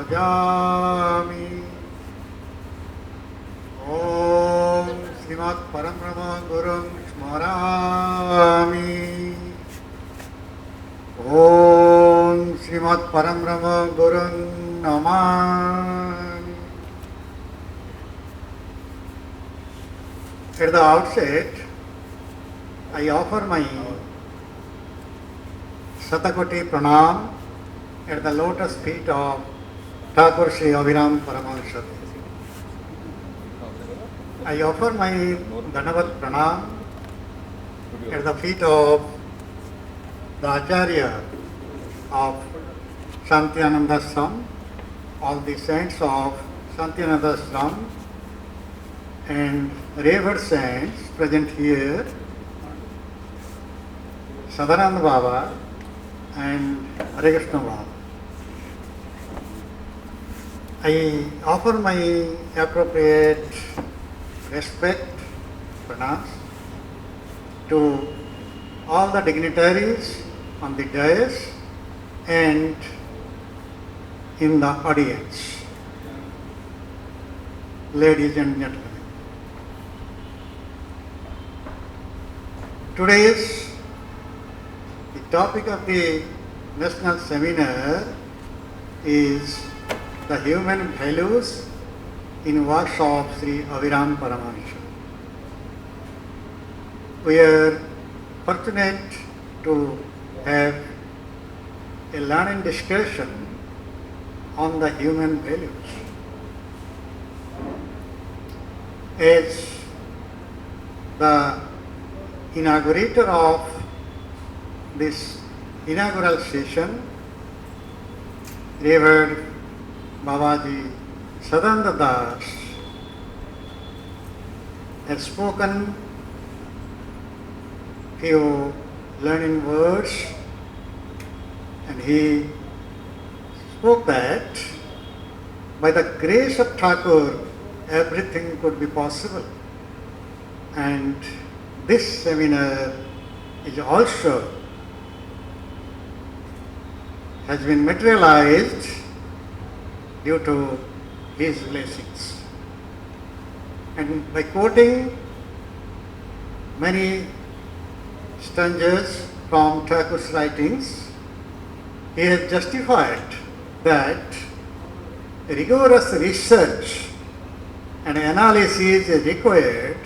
भजामि। ॐ श्रीमत् परब्रह्म गुरुं स्मरामि। ॐ श्रीमत् परब्रह्म गुरुं Namami. At the outset, I offer my Satakoti Pranam at the lotus feet of Thakur Abhiram Paramahansa. I offer my Dhanavad Pranam at the feet of the Acharya of Shantiyananda Ashram, all the saints of Shantiyananda Ashram and revered saints present here, Sadananda Baba and Hare Krishna Baba. I offer my appropriate respect, pranams, to all the dignitaries on the dais and in the audience. Ladies and gentlemen, today's the topic of the national seminar is the human values in works of Sri Abhiram Paramahansa. We are fortunate to have a learning discussion on the human values. As the inaugurator of this inaugural session, Revered Babaji Sadananda Das, has spoken few learning words, and he spoke that by the grace of Thakur everything could be possible, and this seminar is also has been materialized due to his blessings. And by quoting many stanzas from Thakur's writings, he has justified that rigorous research and analysis is required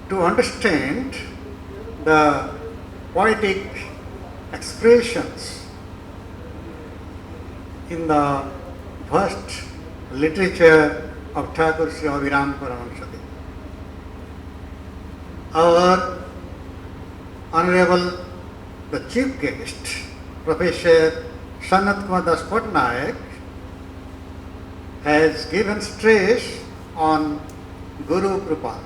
to understand the poetic expressions in the vast literature of Thakur Sri Abhiram Paramahansa. Our Honorable the Chief Guest, Professor Sanat Kumar Das Patnaik, has given stress on Guru Kripa.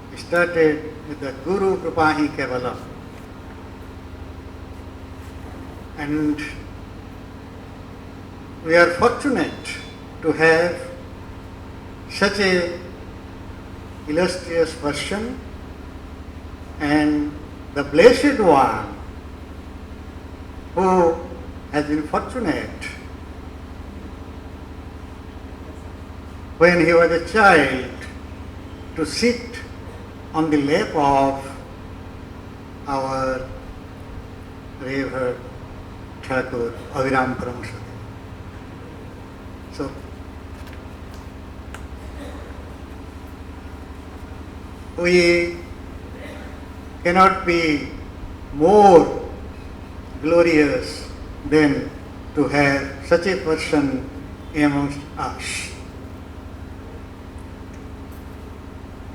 He started with the Guru Kripa hi Kevalam. And we are fortunate to have such a illustrious person, and the Blessed One who has been fortunate when he was a child to sit on the lap of our revered Thakur Abhiram Paramahansa. So, we cannot be more glorious than to have such a person amongst us.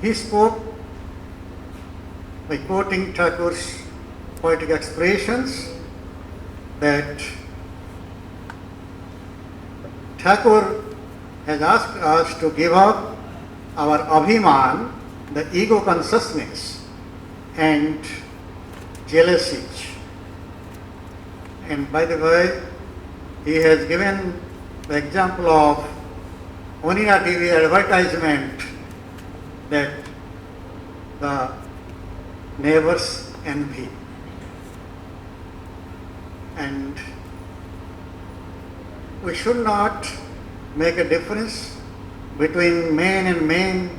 He spoke by quoting Thakur's poetic expressions that Thakur has asked us to give up our abhiman, the ego consciousness, and jealousies. And by the way, he has given the example of Onina TV advertisement that the neighbors envy. And we should not make a difference between man and man,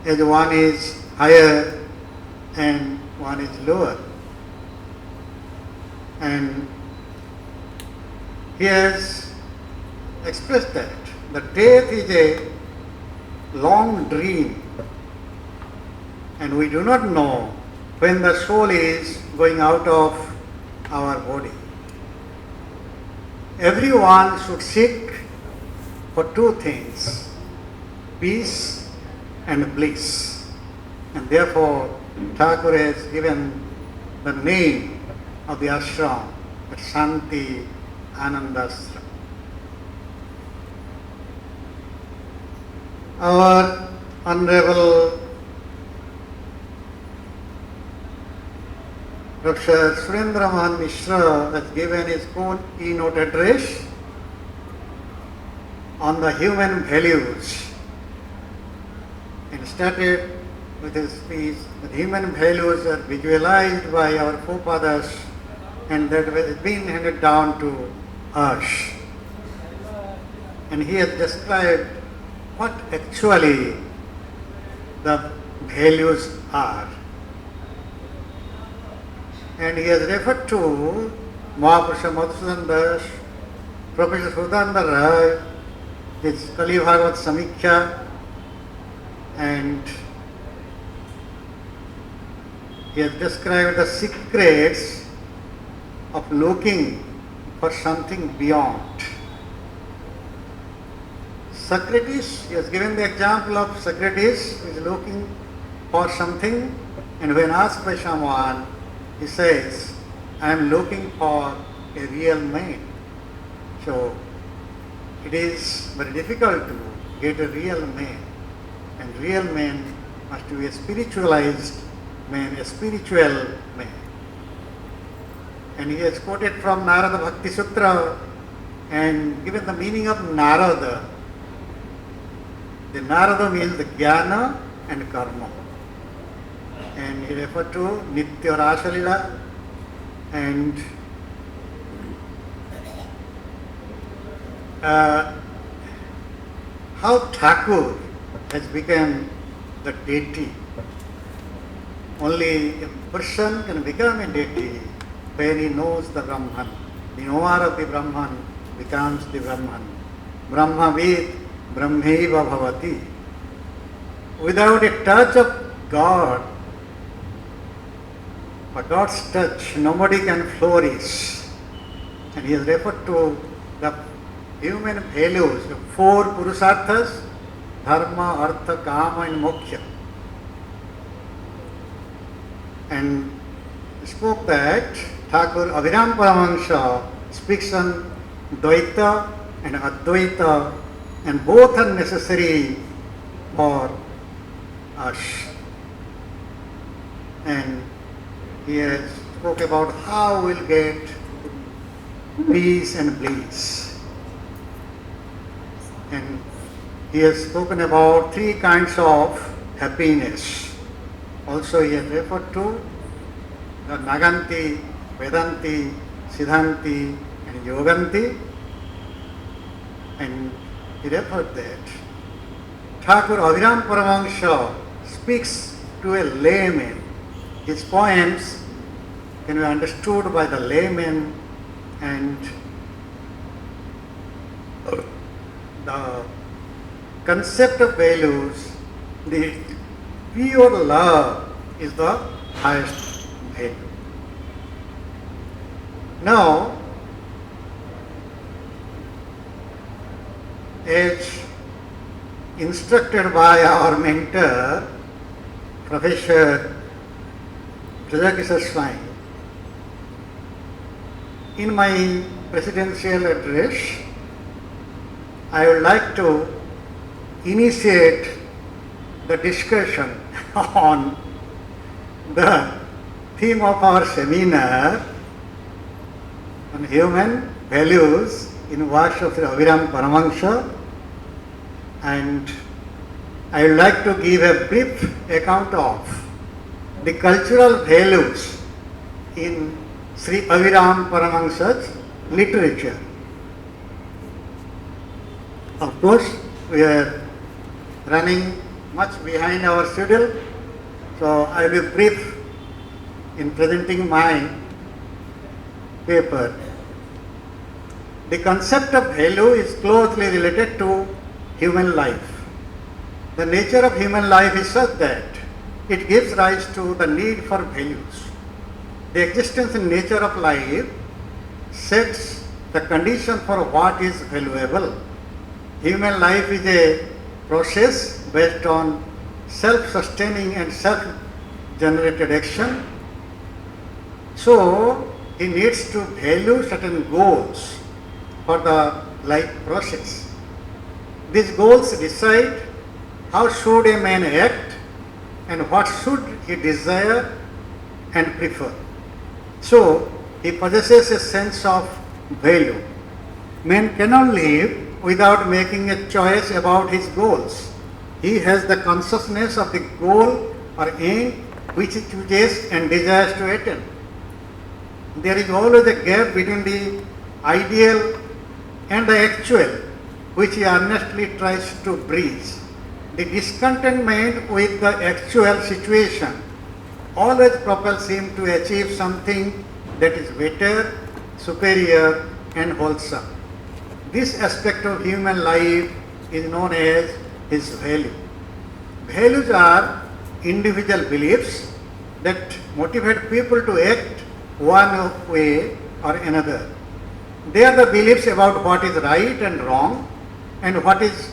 as one is higher and one is lower. And he has expressed that the death is a long dream, and we do not know when the soul is going out of our body. Everyone should seek for two things, peace and bliss. And therefore, Thakur has given the name of the ashram, the Shanti Anandashram. Our Honorable Dr. Surendra Mohan Mishra has given his own keynote address on the human values and started with his speech that human values are visualized by our forefathers and that has been handed down to us. And he has described what actually the values are. And he has referred to Mahapurusha Madhusudan Das, Professor Sudananda Rai, his Kali Bhagavat Samiksha, and he has described the secrets of looking for something beyond. Socrates, he has given the example of Socrates who is looking for something, and when asked by someone, he says, I am looking for a real man. So it is very difficult to get a real man, and real man must be a spiritualized man, a spiritual man. And he has quoted from Narada Bhakti Sutra and given the meaning of Narada. The Narada means the jnana and karma. And he referred to Nitya Rasalila and how Thakur has become the deity. Only a person can become a deity when he knows the Brahman. The knower of the Brahman becomes the Brahman. Brahmavid Brahmaiva Bhavati. Without a touch of God, for God's touch, nobody can flourish. And he has referred to the human values, the four Purusarthas, Dharma, Artha, Kama and Moksha. And spoke that Thakur Abhiram Paramahansa speaks on Dvaita and Advaita, and both are necessary for us. And he has spoke about how we'll get peace and bliss. And he has spoken about three kinds of happiness. Also he has referred to the Naganti, Vedanti, Siddhanti and Yoganti. And he referred that Thakur Abhiram Paramahansa speaks to a layman. His poems can be understood by the layman, and the concept of values, the pure love is the highest value. Now, as instructed by our mentor, Professor Rajakishar Swami, in my presidential address, I would like to initiate the discussion on the theme of our seminar on human values in works of Abhiram Paramahansa, and I would like to give a brief account of the cultural values in Sri Abhiram Paramahansa's literature. Of course, we are running much behind our schedule, so I will be brief in presenting my paper. The concept of value is closely related to human life. The nature of human life is such that it gives rise to the need for values. The existence and nature of life sets the condition for what is valuable. Human life is a process based on self-sustaining and self-generated action. So, he needs to value certain goals for the life process. These goals decide how should a man act and what should he desire and prefer. So, he possesses a sense of value. Man cannot live without making a choice about his goals. He has the consciousness of the goal or aim which he chooses and desires to attain. There is always a gap between the ideal and the actual, which he earnestly tries to bridge. The discontentment with the actual situation always propels him to achieve something that is better, superior, and wholesome. This aspect of human life is known as his value. Values are individual beliefs that motivate people to act one way or another. They are the beliefs about what is right and wrong and what is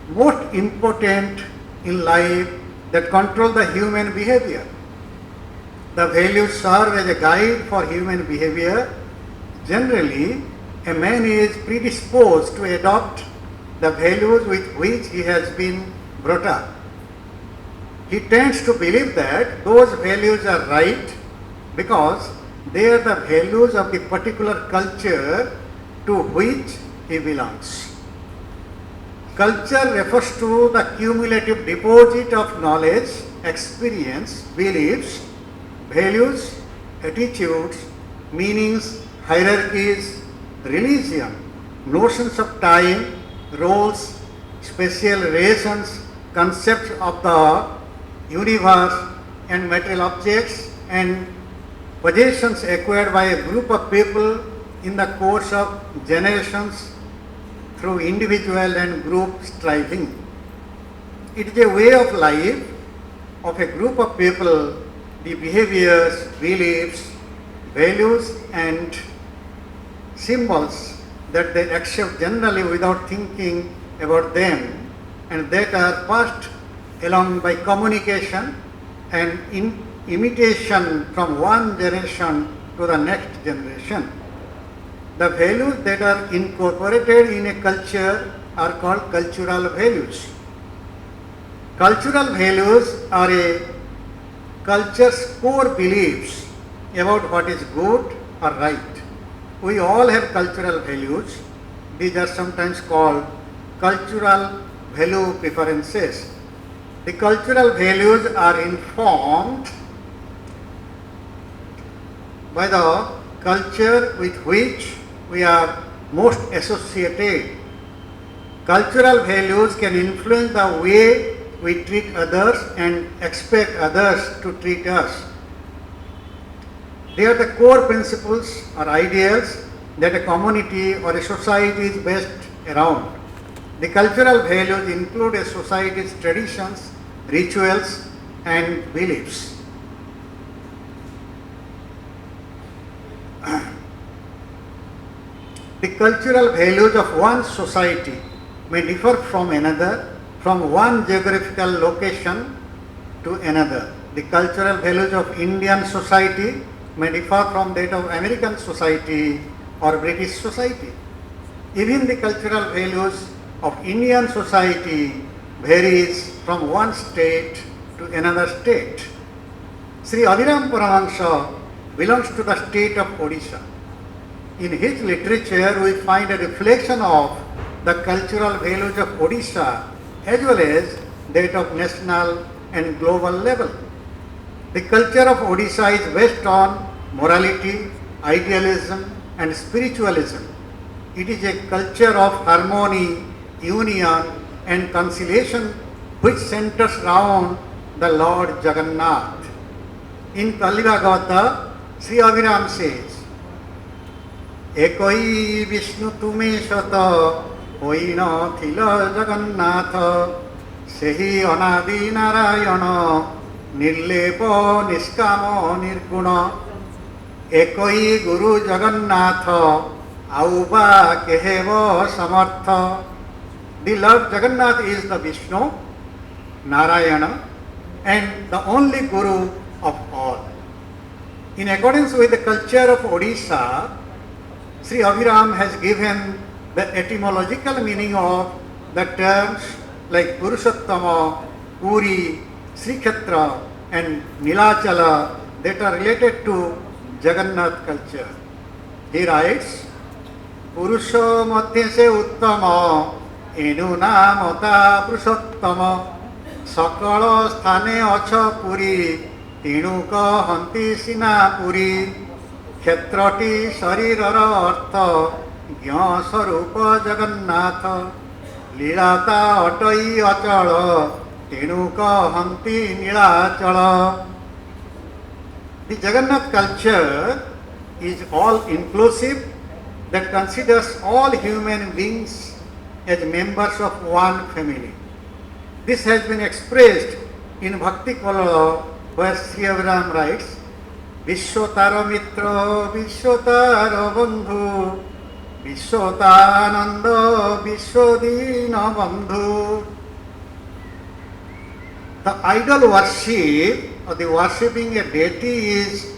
most important in life that control the human behavior. The values serve as a guide for human behavior. Generally, a man is predisposed to adopt the values with which he has been brought up. He tends to believe that those values are right because they are the values of the particular culture to which he belongs. Culture refers to the cumulative deposit of knowledge, experience, beliefs, values, attitudes, meanings, hierarchies, religion, notions of time, roles, spatial relations, concepts of the universe and material objects and possessions acquired by a group of people in the course of generations through individual and group striving. It is a way of life of a group of people, the behaviors, beliefs, values and symbols that they accept generally without thinking about them and that are passed along by communication and imitation from one generation to the next generation. The values that are incorporated in a culture are called cultural values. Cultural values are a culture's core beliefs about what is good or right. We all have cultural values. These are sometimes called cultural value preferences. The cultural values are informed by the culture with which we are most associated. Cultural values can influence the way we treat others and expect others to treat us. They are the core principles or ideals that a community or a society is based around. The cultural values include a society's traditions, rituals, and beliefs. The cultural values of one society may differ from another, from one geographical location to another. The cultural values of Indian society may differ from that of American society or British society. Even the cultural values of Indian society varies from one state to another state. Sri Abhiram Paramahansa belongs to the state of Odisha. In his literature, we find a reflection of the cultural values of Odisha as well as that of national and global level. The culture of Odisha is based on morality, idealism and spiritualism. It is a culture of harmony, union and conciliation which centers round the Lord Jagannath. In Kali Bhagavata, Sri Abhiram says, Ekoi Vishnu tume shata hoina thila Jagannath sehi anadi narayana nirlepa niskama nirguna ekoi Guru Jagannath auba keheva samartha. The Lord Jagannath is the Vishnu, Narayana, and the only Guru of all. In accordance with the culture of Odisha, Sri Abhiram has given the etymological meaning of the terms like Purushottama, Puri, Srikshetra and Nilachala that are related to Jagannath culture. He writes, Purusho madhye se uttama enu namata Purushottama sakala sthane acha Puri tenu kahanti sina Puri କ୍ଷେତ୍ରଟି ଶରୀରର ଅର୍ଥ ଜ୍ଞ ସ୍ୱରୂପ ଜଗନ୍ନାଥ ଲୀଳାତା ଅଟଇ ଅଚଳ ତେଣୁ କହନ୍ତି Nilachal. The Jagannath culture is all inclusive that considers all human beings as members of one family. This has been expressed in Bhakti Kalala where Sri Abhiram writes, Vishwotara Mitra, Vishwotara Bandhu, Vishwotananda, Vishwadina Bandhu. The idol worship or the worshipping a deity is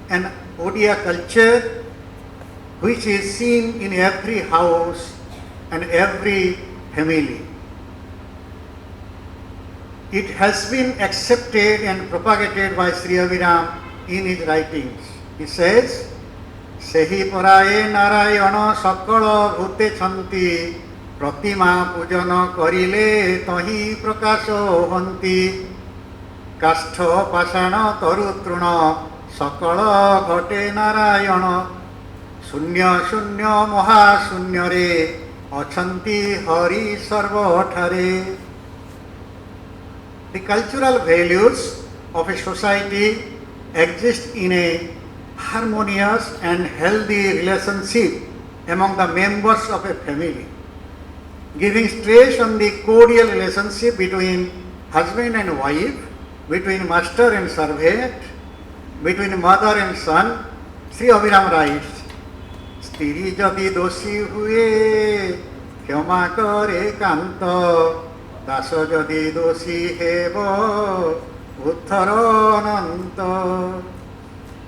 an Odia culture which is seen in every house and every family. It has been accepted and propagated by Sri Abhiram in his writings. He says, Sehi paraye narayana sakala bhute chanti pratima pujana karile tahi prakasho hanti kastha pasana tarutruna sakala ghate narayana shunya shunya maha shunyare achanti hari sarva thare. The cultural values of a society exist in a harmonious and healthy relationship among the members of a family, giving stress on the cordial relationship between husband and wife, between master and servant, between mother and son. Sri Abhiram writes, Stiri jadi doshi hue, khyama kare kanta, daso jadi doshi heva, uttarananta.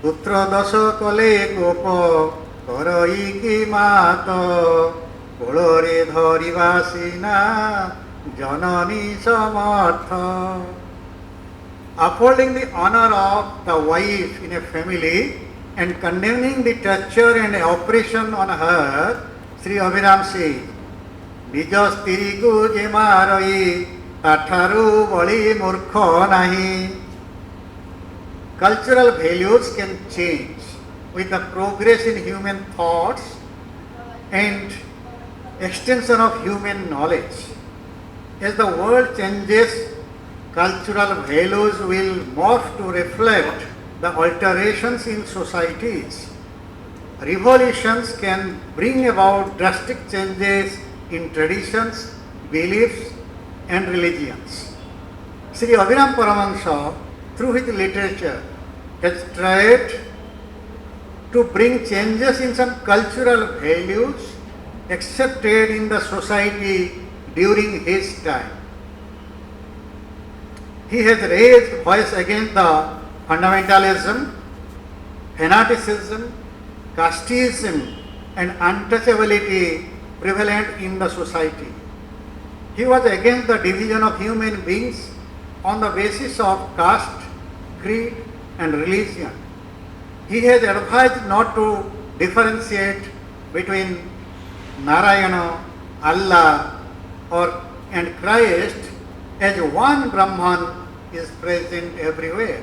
Putra dasa kale gopa, karai ki mata, kolore dhariva sina, janani samartha. Upholding the honor of the wife in a family and condemning the torture and oppression on her, Sri Abhiram says, Nija stiriku je marai, tatharu bali murkha nahi. Cultural values can change with the progress in human thoughts and extension of human knowledge. As the world changes, cultural values will morph to reflect the alterations in societies. Revolutions can bring about drastic changes in traditions, beliefs and religions. Sri Abhiram Paramahansa, through his literature, has tried to bring changes in some cultural values accepted in the society during his time. He has raised voice against the fundamentalism, fanaticism, casteism and untouchability prevalent in the society. He was against the division of human beings on the basis of caste, creed and religion. He has advised not to differentiate between Narayana, Allah and Christ, as one Brahman is present everywhere.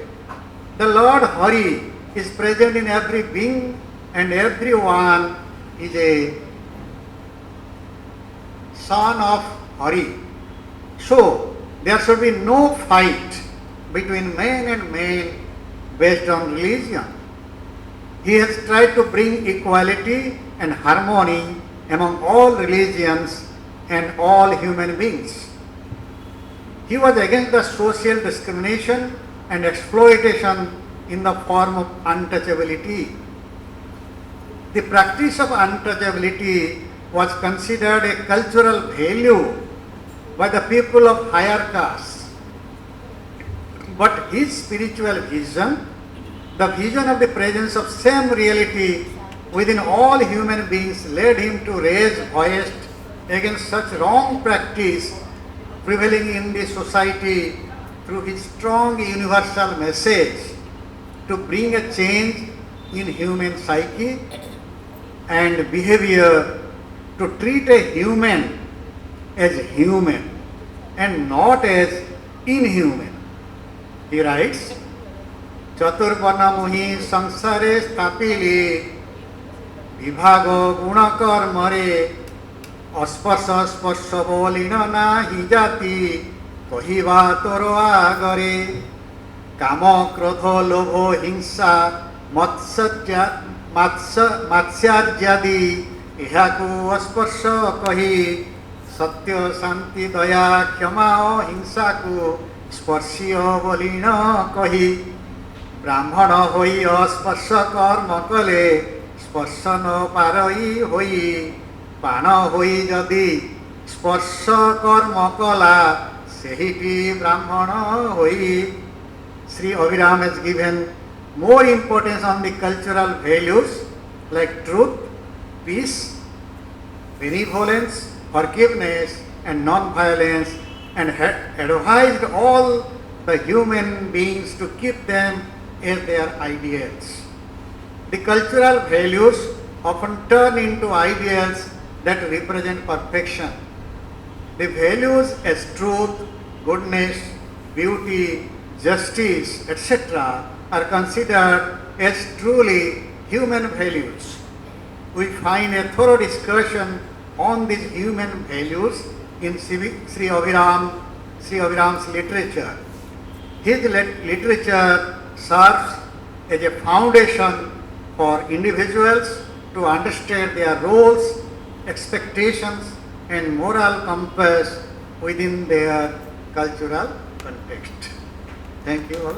The Lord Hari is present in every being and everyone is a son of Hari. So, there should be no fight between man and man based on religion. He has tried to bring equality and harmony among all religions and all human beings. He was against the social discrimination and exploitation in the form of untouchability. The practice of untouchability was considered a cultural value by the people of higher castes. But his spiritual vision, the vision of the presence of same reality within all human beings, led him to raise voice against such wrong practice prevailing in the society through his strong universal message to bring a change in human psyche and behavior, to treat a human as human and not as inhuman. He writes, Chaturvarnamuhi sangsare stapili vibhago gunakarmare अस्पर्श स्पर्श Boolean नाही जाति कहिबा तोर आगरे काम क्रोध लोभ हिंसा मत्स्याद्यादि एहाकु अस्पर्श कही सत्य शांति दया क्षमा हिंसा को स्पर्शीय बोलिन कही ब्राह्मण होई अस्पर्श कर्म कले स्पर्श न पारई होई पाण होई जदि स्पर्श कर्म कला सेहिटी ब्राह्मण होई. Sri Abhiram has given more importance on the cultural values like truth, peace, benevolence, forgiveness and non-violence, and had advised all the human beings to keep them as their ideals. The cultural values often turn into ideals that represent perfection. The values as truth, goodness, beauty, justice, etc. are considered as truly human values. We find a thorough discussion on these human values in Sri Abhiram's literature. His literature serves as a foundation for individuals to understand their roles, expectations and moral compass within their cultural context. Thank you all.